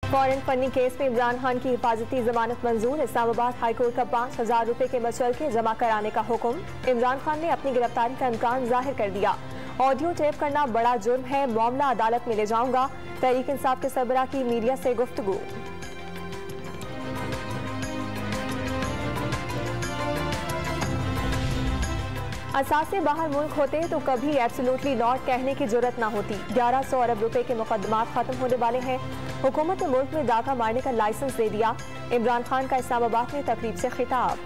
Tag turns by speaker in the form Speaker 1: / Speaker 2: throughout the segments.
Speaker 1: Foreign funding case में इमरान खान की हिफाजती जमानत मंजूर। इस्लामाबाद हाईकोर्ट का 5,000 रुपए के मचलके जमा कराने का हुक्म। इमरान खान ने अपनी गिरफ्तारी का इम्कान जाहिर कर दिया। ऑडियो टेप करना बड़ा जुर्म है, मामला अदालत में ले जाऊंगा। तहरीक इंसाफ के सरबराह की मीडिया से गुफ्तगू। असासे बाहर मुल्क होते तो कभी एब्सोल्युटली नॉट कहने की जरूरत न होती। 1100 अरब रुपए के मुकदमात खत्म होने वाले हैं। हुकूमत ने मुल्क में डाका मारने का लाइसेंस दे दिया। इमरान खान का इस्लामाबाद में तकरीब से खिताब।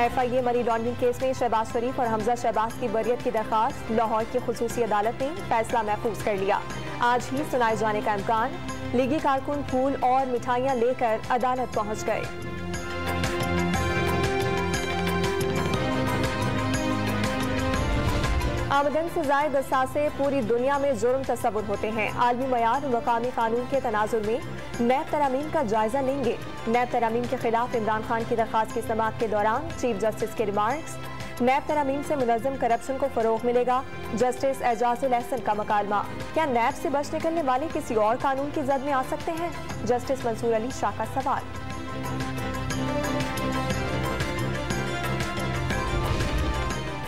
Speaker 1: FIA मनी लॉन्ड्रिंग केस में शहबाज शरीफ और हमजा शहबाज की बरियत की दरखास्त। लाहौर की खुसूसी अदालत ने फैसला महफूज कर लिया। आज ही सुनाए जाने का इम्कान। लीगी कारकुन फूल और मिठाइयां लेकर अदालत पहुंच गए। आमदन से जायद असासे पूरी दुनिया में जुर्म तस्वुर होते हैं। आलमी मयार और मकामी कानून के तनाजुर में नैब तरामीम का जायजा लेंगे। नैब तरामीम के खिलाफ इमरान खान की दरखास्त की समाअत के दौरान चीफ जस्टिस के रिमार्क्स। नैब तरामीम से मुनज़्ज़म करप्शन को फरोग मिलेगा। जस्टिस एजाजुल एहसन का मकालमा। क्या नैब से बच निकलने वाले किसी और कानून की जद में आ सकते हैं? जस्टिस मंसूर अली शाह का सवाल।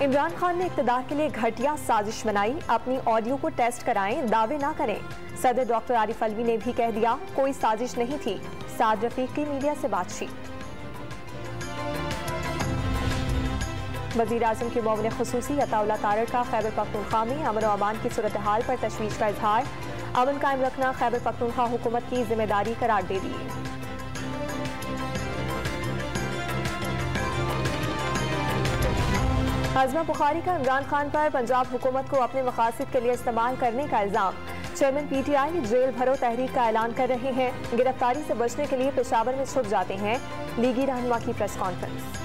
Speaker 1: इमरान खान ने इक़्तिदार के लिए घटिया साजिश बनाई। अपनी ऑडियो को टेस्ट कराएं, दावे ना करें। सदर डॉक्टर आरिफ अलवी ने भी कह दिया कोई साजिश नहीं थी। साद रफीक की मीडिया से बातचीत। वज़ीर आज़म के मुआविन ख़ुसूसी अताउल्लाह तारड़ का खैबर पख्तूनख्वा में अमन और अमान की सूरत हाल पर तशवीश का इजहार। अमन कायम रखना खैबर पख्तूनख्वा हुकूमत की जिम्मेदारी करार दे दी। हज़मा बुखारी का इमरान खान पर पंजाब हुकूमत को अपने मकासद के लिए इस्तेमाल करने का इल्ज़ाम। चेयरमैन PTI जेल भरो तहरीक का ऐलान कर रहे हैं। गिरफ्तारी से बचने के लिए पेशावर में छुप जाते हैं। लीगी रहनुमा की प्रेस कॉन्फ्रेंस।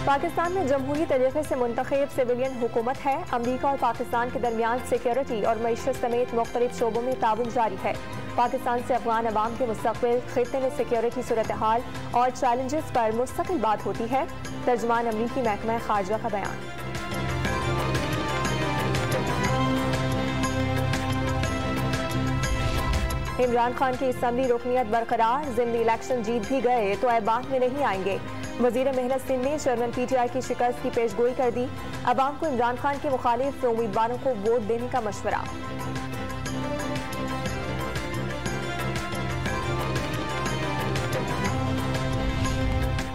Speaker 1: पाकिस्तान में जमहूरी तरीके से मुंतखब सिविलियन हुकूमत है। अमरीका और पाकिस्तान के दरमियान सिक्योरिटी और मईशत समेत मुख्तलिफ शोबों में ताउन जारी है। पाकिस्तान से अफगान अवाम के मुस्तक़बिल, खित्ते में सिक्योरिटी सूरत हाल और चैलेंजेस पर मुस्तकिल बात होती है। तर्जुमान अमरीकी महकमा खारजा का बयान। इमरान खान की असम्बली रुकनियत बरकरार। ज़िमनी इलेक्शन जीत भी गए तो ऐबान में नहीं आएंगे। वज़ीर मेहनत सिंध ने चेयरमैन PTI की शिकस्त की पेशगोई कर दी। अवाम को इमरान खान के मुखालिफ उम्मीदवारों को वोट देने का मशवरा।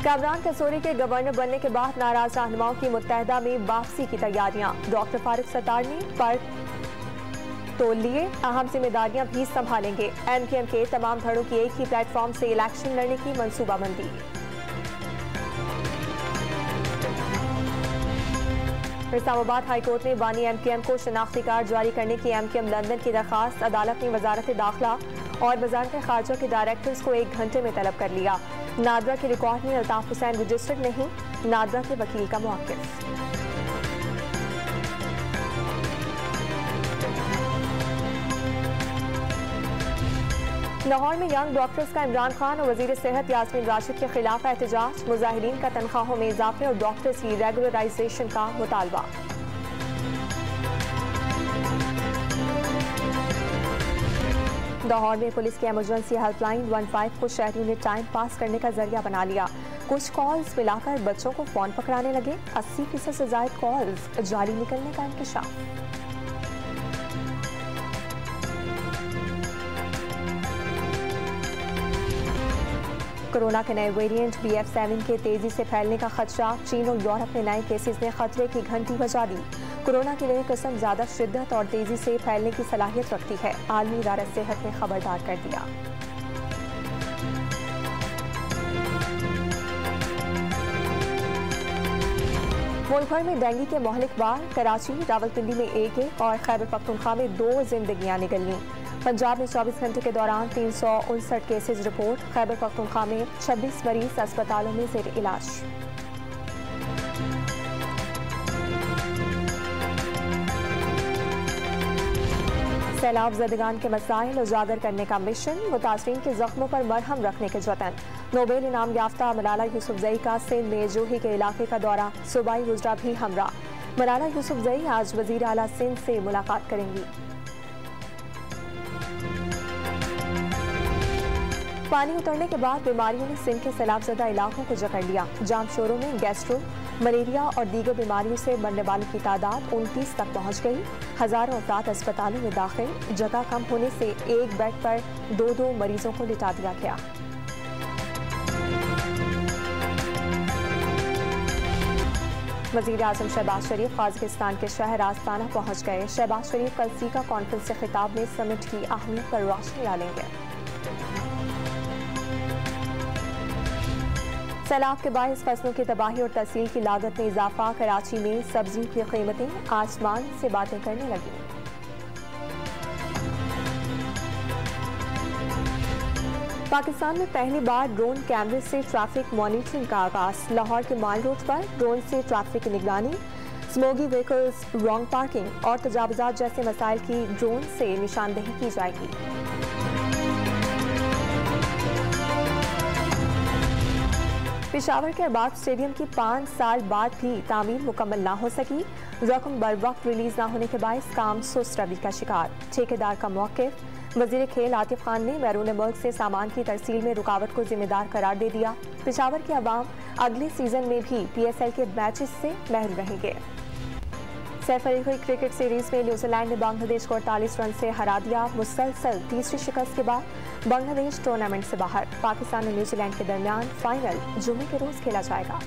Speaker 1: कामरान कसोरी के गवर्नर बनने के बाद नाराज रहनुमाओं की मुत्तहदा में वापसी की तैयारियां। डॉक्टर फारूक सत्तार ने पर तोल लिए, अहम जिम्मेदारियां भी संभालेंगे। MKM के तमाम धड़ों की एक ही प्लेटफॉर्म से इलेक्शन लड़ने की मंसूबाबंदी। इस्लामाबाद हाईकोर्ट ने बानी MKM को शनाख्ती कार्ड जारी करने की MKM लंदन की दरखास्त अदालत ने वजारत दाखिला और वजारत खारजा के डायरेक्टर्स को 1 घंटे में तलब कर लिया। नादरा के रिकॉर्ड में अल्ताफ हुसैन रजिस्टर्ड नहीं, नादरा के वकील का मौक़िफ़। लाहौर में यंग डॉक्टर्स का इमरान खान और वज़ीर सेहत यास्मीन राशिद के खिलाफ एहतजाज। मुजाहिरीन का तनख्वाहों में इजाफे और डॉक्टर्स की रेगुलराइजेशन का मुतालबा। लाहौर में पुलिस की इमरजेंसी हेल्पलाइन 15 को शहरियों ने टाइम पास करने का जरिया बना लिया। कुछ कॉल्स मिलाकर बच्चों को फोन पकड़ाने लगे। 80% से ज्यादा कॉल्स जारी निकलने का इंकशाफ। कोरोना के नए वेरिएंट BF7 के तेजी से फैलने का खदशा। चीन और यूरोप में नए केसेस ने खतरे की घंटी बजा दी। कोरोना की नई किस्म ज्यादा शिद्दत और तेजी से फैलने की सलाहियत रखती है। आलमी इदारा सेहत ने खबरदार कर दिया। मुल्क भर में डेंगू के मोहलिक बार। कराची, रावलपिंडी में 1 और खैबर पख्तूनख्वा में 2 जिंदगियां निकली। पंजाब में 24 घंटे के दौरान 359 केसेज रिपोर्ट। खैबर पख्तूनख्वा में 26 मरीज अस्पतालों में ज़ेर इलाज। सैलाब ज़दगान के मसाइल उजागर करने का मिशन, मुतासरीन के जख्मों पर मरहम रखने के जतन। नोबेल इनाम याफ्ता मलाला यूसुफजई का सिंध में जूही के इलाके का दौरा, सूबाई वज़रा भी हमरा। मलाला यूसुफजई आज वज़ीर आला सिंध से मुलाकात करेंगी। पानी उतरने के बाद बीमारियों ने सिंध के सैलाबज़दा इलाकों को जकड़ लिया। जाम शोरों में गैस्ट्रो, मलेरिया और दीगर बीमारियों से मरने वालों की तादाद 29 तक पहुंच गई। हजारों अफराद अस्पतालों में दाखिल, जगह कम होने से एक बेड पर 2-2 मरीजों को लिटा दिया गया। वज़ीर आज़म शहबाज शरीफ कज़ाकिस्तान के शहर आस्ताना पहुंच गए। शहबाज शरीफ कल सीका कॉन्फ्रेंस से खिताब में समिट की अहमियत पर रोशनी डालेंगे। सैलाब के बायस फसलों की तबाही और तहसील की लागत में इजाफा, कराची में सब्जियों की कीमतें आसमान से बातें करने लगी। पाकिस्तान में पहली बार ड्रोन कैमरे से ट्रैफिक मॉनिटरिंग का आगाज। लाहौर के माल रोड पर ड्रोन से ट्रैफिक की निगरानी, स्मोगी व्हीकल्स, रॉन्ग पार्किंग और तजावुजात जैसे मसाइल की ड्रोन से निशानदेही की जाएगी। पेशावर के अरबाज स्टेडियम की 5 साल बाद भी तामीर मुकम्मल ना हो सकी। रकम बर वक्त रिलीज ना होने के बायस काम सुस्त रवि का शिकार। ठेकेदार का मौक़िफ़। वज़ीर खेल आतिफ खान ने बैरून मुल्क से सामान की तरसील में रुकावट को जिम्मेदार करार दे दिया। पेशावर के अवाम अगले सीजन में भी PSL के मैचेस से महरूम रहेंगे। सैफ अली हुई क्रिकेट सीरीज में न्यूजीलैंड ने बांग्लादेश को 48 रन से हरा दिया। मुसलसल तीसरी शिकस्त के बाद बांग्लादेश टूर्नामेंट से बाहर। पाकिस्तान और न्यूजीलैंड के दरमियान फाइनल जुमे के रोज खेला जाएगा।